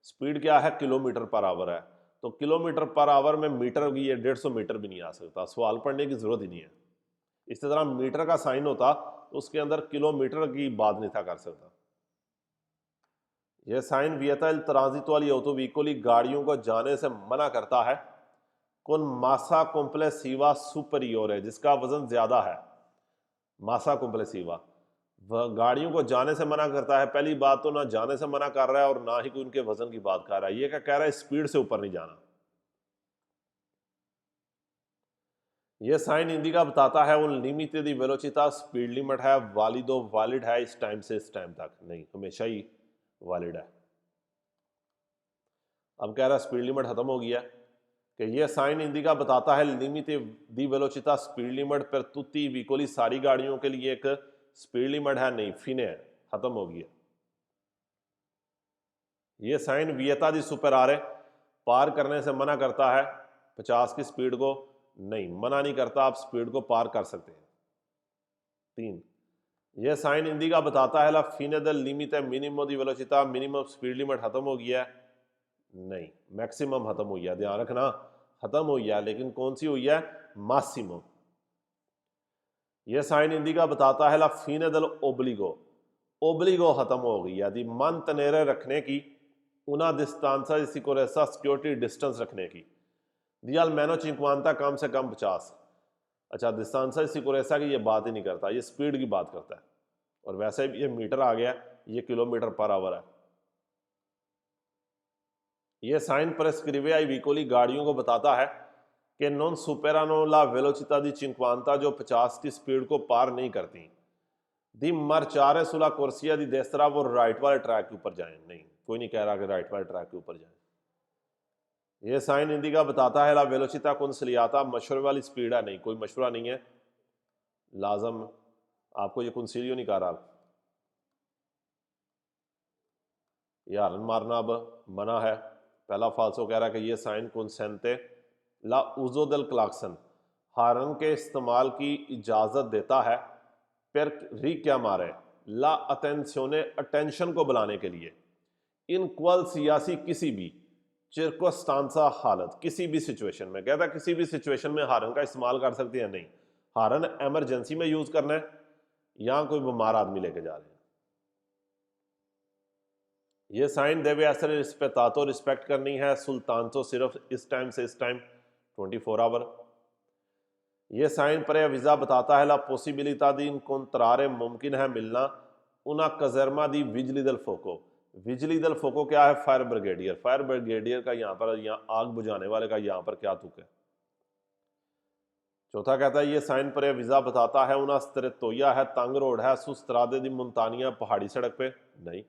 स्पीड क्या है? किलोमीटर पर आवर है, तो किलोमीटर पर आवर में मीटर भी, ये 150 मीटर भी नहीं आ सकता, सवाल पढ़ने की जरूरत ही नहीं है। इस तरह मीटर का साइन होता तो उसके अंदर किलोमीटर की बात नहीं था कर सकता। यह साइन वियता इल ट्रांजिट वाली ऑटो व्हीकली, गाड़ियों को जाने से मना करता है कौन मासा कॉम्प्लेसिवा सुपरियोर है, जिसका वजन ज्यादा है। मासा कॉम्प्लेसिवा वह गाड़ियों को जाने से मना करता है। पहली बात तो ना जाने से मना कर रहा है और ना ही कोई उनके वजन की बात कर रहा है। ये क्या कह रहा है? स्पीड से ऊपर नहीं जाना। ये साइन इंडिका बताता है उन लिमिटे दी वेलोचिता स्पीड लिमिट है वालिदो वैलिड है, इस टाइम से इस टाइम तक नहीं, हमेशा ही वैलिड है। अब कह रहा है स्पीड लिमिट खत्म हो गया कि ये साइन इंडिका बताता है लिमिटे दी वेलोचिता स्पीड लिमिट पर तुती विकोली, सारी गाड़ियों के लिए एक स्पीड लिमिट है, नहीं, फिने है, खत्म हो गया। ये साइन वियता दी सुपर आ रहे, पार करने से मना करता है 50 की स्पीड को, नहीं, मना नहीं करता, आप स्पीड को पार कर सकते हैं। 3, यह साइन इंडिका बताता है ला फिने द लिमिट है मिनिमो दी वेलोचिता, मिनिमम स्पीड लिमिट खत्म हो गया है, नहीं, मैक्सिमम खत्म हो गया, ध्यान रखना, खत्म हो गया, लेकिन कौन सी हुई है? मासिमम। यह साइन इंडिका बताता है ला फीने दल ओब्लिगो, ओब्लिगो खत्म हो गई, यदि मन तनेरे रखने की, उना डिस्टेंसा सिक्योरेसा, सिक्योरिटी डिस्टेंस रखने की, दियाल मैनो चिंकवानता कम से कम 50। अच्छा, डिस्टेंसा सिक्योरेसा की ये बात ही नहीं करता, ये स्पीड की बात करता है, और वैसे भी ये मीटर आ गया, ये किलोमीटर पर आवर है। ये साइन प्रेस्क्रिवे आई विकोली, गाड़ियों को बताता है कि नॉन सुपेरानो ला वेलोचिता दी चिंकवानता, जो 50 की स्पीड को पार नहीं करती, दी मरचारे सुला कुर्सिया दी देसरा, वो राइट वाले ट्रैक के ऊपर जाएं, नहीं, कोई नहीं कह रहा कि राइट वाले ट्रैक के ऊपर जाएं। ये साइन इंडिका बताता है ला वेलोचिता कुंसिलियाता, मशवरे वाली स्पीड है, नहीं, कोई मशवरा नहीं है, लाजम आपको ये कुंसिलियो नहीं कह रहा। ये हारन मारना अब मना है। पहला फाल्सो कह रहा है कि ये साइन consente ला uso del claxon, हारन के इस्तेमाल की इजाज़त देता है, पर richiamare ला attenzione, अटेंशन को बुलाने के लिए, इन क्वल सियासी किसी भी चिरकोस्टांसा हालत, किसी भी सिचुएशन में। कहता किसी भी सिचुएशन में हारन का इस्तेमाल कर सकते हैं नहीं। हारन एमरजेंसी में यूज करना है या कोई बीमार आदमी लेके जा रहे हैं। ये साइन देवे असर रिस्पेक्टातो, रिस्पेक्ट करनी है सुल्तान तो सिर्फ इस टाइम से इस टाइम 24 आवर। ये साइन पर वीज़ा बताता है ला पॉसिबिलिटा दी इंकोंत्रारे, मुमकिन है मिलना उना कजरमा दी विजली दल फोको। विजली दल फोको क्या है? Fire brigadier. फायर ब्रिगेडियर का यहाँ आग बुझाने वाले का यहाँ पर क्या तुक है? चौथा कहता है ये साइन पर वीज़ा बताता है उना स्त्रेतोया है, तंग रोड है, सुस्त्रादे दी मुंतानिया, पहाड़ी सड़क पे नहीं।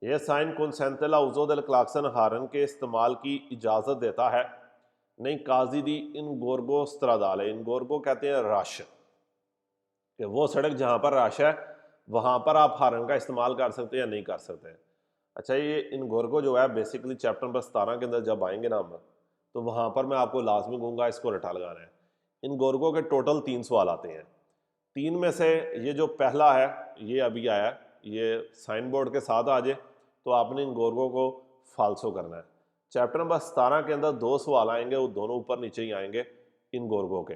ये sign consente la uso del claxon, हारन के इस्तेमाल की इजाज़त देता है नहीं। काजी दी इनगोर्गो स्त्रादाले, इनगोर्गो कहते हैं रश, कि वो सड़क जहाँ पर रश है वहाँ पर आप हारन का इस्तेमाल कर सकते हैं या नहीं कर सकते। अच्छा, ये इनगोर्गो जो है बेसिकली चैप्टर नंबर 17 के अंदर जब आएंगे ना हम, तो वहाँ पर मैं आपको लाजमी कहूँगा इसको रटा लगाना है। इनगोर्गो के टोटल 3 सवाल आते हैं। 3 में से ये जो पहला है ये अभी आया, ये साइन बोर्ड के साथ आ जाए तो आपने इन गोर्गो को फाल्सो करना है। चैप्टर नंबर 17 के अंदर 2 सवाल आएंगे, वो दोनों ऊपर नीचे ही आएंगे इन गोर्गो के।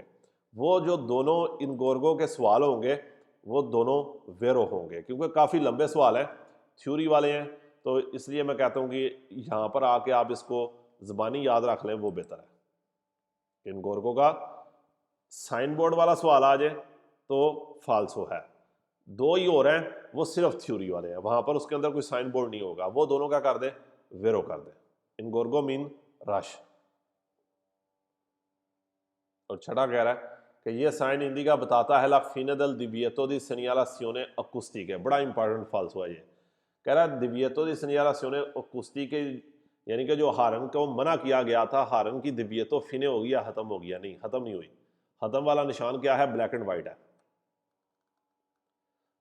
वो जो दोनों इन गोर्गो के सवाल होंगे वो दोनों वेरो होंगे, क्योंकि काफ़ी लंबे सवाल हैं, थ्योरी वाले हैं, तो इसलिए मैं कहता हूँ कि यहाँ पर आके आप इसको ज़बानी याद रख लें, वो बेहतर है। इन गोर्गो का साइन बोर्ड वाला सवाल आ जाए तो फाल्सो है। 2 ही और हैं वो सिर्फ थ्योरी वाले हैं, वहां पर उसके अंदर कोई साइन बोर्ड नहीं होगा, वो दोनों क्या कर दे? वेरो कर दे। इन गोर्गो मीन रश। और छठा कह रहा है कि ये साइन इंडिका बताता है ला फिने दल दिविएतो दी सेनियालासियोने अकुस्टिके, बड़ा इंपॉर्टेंट फाल्सो है ये। कह रहा है दिविएतो दी सेनियालासियोने अकुस्टिके, यानी कि जो हारन को मना किया गया था, हारन की दिविएतो फिने हो गया, खत्म हो गया? नहीं, खत्म नहीं हुई। खत्म वाला निशान क्या है? ब्लैक एंड व्हाइट है।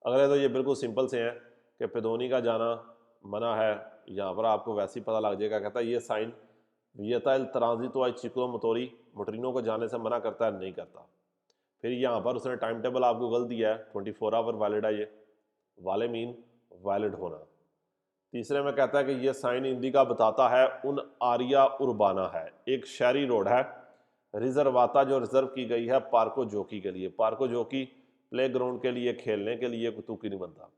अगले तो ये बिल्कुल सिंपल से हैं कि पेदोनी का जाना मना है, यहाँ पर आपको वैसे ही पता लग जाएगा। कहता है ये साइन वियता इल ट्रांजितो आई चिक्लो मोटोरी, मोटरिनो को जाने से मना करता है? नहीं करता। फिर यहाँ पर उसने टाइम टेबल आपको गलत दिया है, 24 आवर वैलिड है, ये वाले मीन वैलिड होना। तीसरे में कहता है कि ये साइन इंडिका बताता है उन आरिया उर्बाना है, एक शहरी रोड है, रिजर्वाता जो रिजर्व की गई है पार्को जोकी के लिए। पार्को जोकी प्ले ग्राउंड के लिए, खेलने के लिए, कुतुकी नहीं बनता।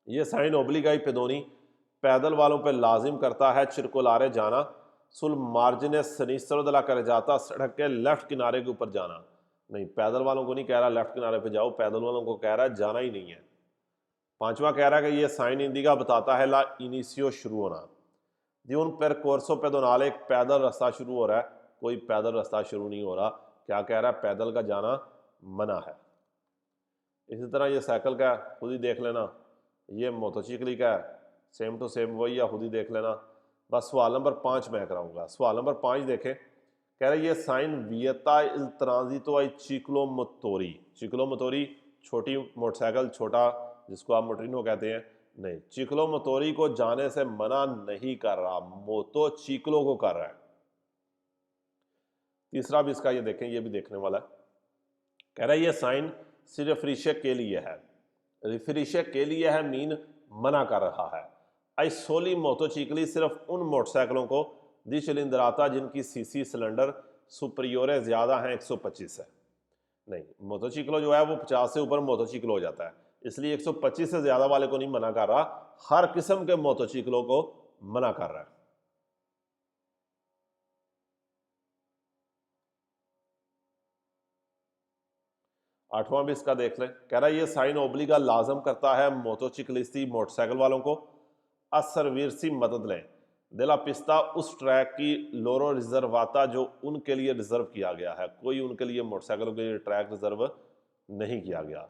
ये साइन ओब्लिगाई पेदोनी, पैदल वालों पर लाजिम करता है चिरकुलारे जाना, सुल मार्जिने सनीस्तर दला कर जाता, सड़क के लेफ्ट किनारे के ऊपर जाना। नहीं, पैदल वालों को नहीं कह रहा लेफ्ट किनारे पे जाओ, पैदल वालों को कह रहा है जाना ही नहीं है। पांचवा कह रहा है कि ये साइन इंडिका बताता है ला इनिशियो, शुरू होना। दी उन पर कोर्सो पेदोनाल, एक पैदल रास्ता शुरू हो रहा है, कोई पैदल रास्ता शुरू नहीं हो रहा। क्या कह रहा है? पैदल का जाना मना है। इसी तरह ये साइकिल का खुद ही देख लेना, ये मोटरसाइकिल का सेम टू सेम वही, या खुद ही देख लेना। बस सवाल नंबर 5 मैं कराऊंगा। सवाल नंबर 5 देखें, कह रहे ये साइन वियता इल ट्रांजितो आई चिक्लो मोटोरी। चिक्लो मोटोरी छोटी मोटरसाइकिल, छोटा जिसको आप मोटरिनो कहते हैं, नहीं, चिक्लो मोटोरी को जाने से मना नहीं कर रहा, मोतो चिक्लो को कर रहा है। तीसरा भी इसका ये देखें, ये भी देखने वाला है। कह रहा है ये साइन सिर्फ रिफरिशक के लिए है। रिफरिशक के लिए है मीन मना कर रहा है। आई सोली मोटोचिकली, सिर्फ उन मोटरसाइकिलों को दी चिलिंदराता जिनकी सीसी सिलेंडर सुपरियोरे ज्यादा हैं, 125 है। नहीं, मोटोचिकलो जो है वो 50 से ऊपर मोटोचिकलो हो जाता है, इसलिए 125 से ज्यादा वाले को नहीं मना कर रहा, हर किस्म के मोटोचिकलो को मना कर रहा है। आठवां भी इसका देख लें। कह रहा है ये साइन ओब्लिगा लाजम करता है मोटोचिकलिस्टी, मोटरसाइकिल वालों को, असरवीरसी मदद लें दिला पिस्ता, उस ट्रैक की लोरो रिजर्वाता जो उनके लिए रिजर्व किया गया है। कोई उनके लिए मोटरसाइकिलों के लिए ट्रैक रिजर्व नहीं किया गया।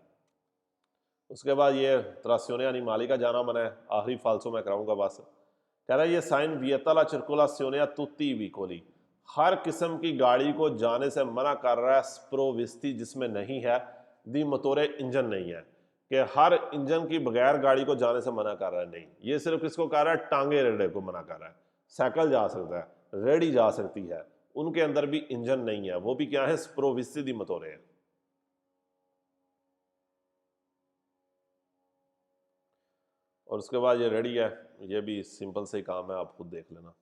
उसके बाद ये त्रासियोने अनिमाली का जाना मना है, आखिरी फाल्सो में कराऊंगा बस। कह रहा है ये साइन वियतला चिरकुलासियोने तुत्ती विकोली, हर किस्म की गाड़ी को जाने से मना कर रहा है, स्प्रोविस्ती जिसमें नहीं है, दी मोटोरे इंजन नहीं है। कि हर इंजन की बगैर गाड़ी को जाने से मना कर रहा है, नहीं, ये सिर्फ किसको कह रहा है, टांगे रेड़े को मना कर रहा है। साइकिल जा सकता है, रेडी जा सकती है, उनके अंदर भी इंजन नहीं है, वो भी क्या है, स्प्रोविस्सिदी मोटोरे हैं। और उसके बाद ये रेडी है, ये भी सिंपल से काम है, आप खुद देख लेना।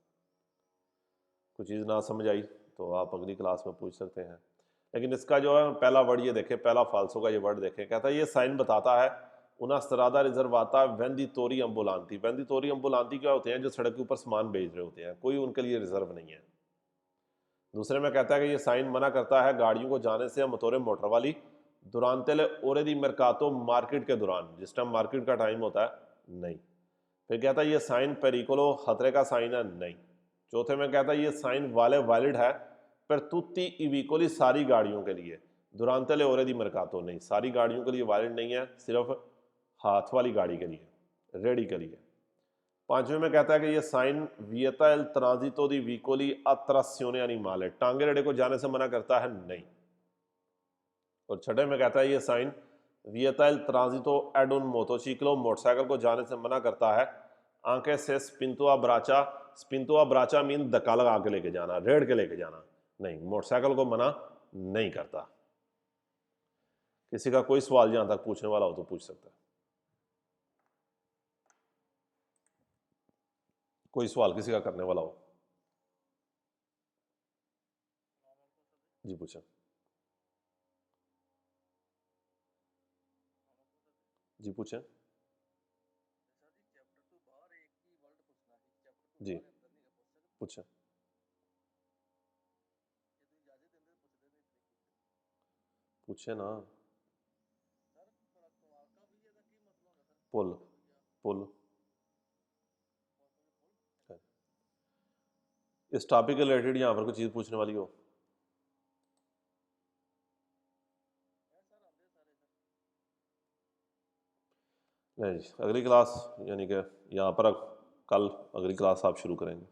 कुछ चीज़ ना समझ आई तो आप अगली क्लास में पूछ सकते हैं। लेकिन इसका जो है पहला वर्ड ये देखें, पहला फाल्सो का ये वर्ड देखें, कहता है ये साइन बताता है उना स्त्रादा रिजर्वाता वेंदितोरी अम्बुलांती। वेंदितोरी अम्बुलांती क्या होते हैं, जो सड़क के ऊपर सामान भेज रहे होते हैं, कोई उनके लिए रिजर्व नहीं है। दूसरे में कहता है कि ये साइन मना करता है गाड़ियों को जाने से मोटोरे मोटर वाली दुरानते ओरे दी मरकातो, मार्केट के दौरान, जिस टाइम मार्केट का टाइम होता है, नहीं। फिर कहता है ये साइन पेरिकोलो, खतरे का साइन है, नहीं। चौथे में कहता है ये साइन वाले वैलिड है पर तुत्ती इविकोली, सारी गाड़ियों के लिए, दुरानते ओरे दी मरकातो, नहीं, सारी गाड़ियों के लिए वैलिड नहीं है, सिर्फ हाथ वाली गाड़ी के लिए, रेडी के लिए। पांचवें में कहता है कि ये साइन वियता एल ट्रांजिटो दी विकोली अत्रास्योने एनिमाले, टांगे रेडे को जाने से मना करता है, नहीं। और छठे में कहता है ये साइन वियता एल ट्रांजिटो एड उन मोटोसिक्लो, मोटरसाइकिल को जाने से मना करता है, आंखें से स्पिंतुआ ब्राचा, स्पिंतुआ ब्राचा मीन धक्का लगा के लेके जाना, रेड़ के लेके जाना, नहीं, मोटरसाइकिल को मना नहीं करता। किसी का कोई सवाल जहां तक पूछने वाला हो तो पूछ सकता है। कोई सवाल किसी का करने वाला हो? जी पूछें। जी पूछें। जी पूछें। पूछे ना। पुल। पुल। इस टॉपिक के रिलेटेड यहाँ पर कोई चीज़ पूछने वाली हो? नहीं, अगली क्लास यानी कि यहाँ पर कल अगली क्लास आप शुरू करेंगे।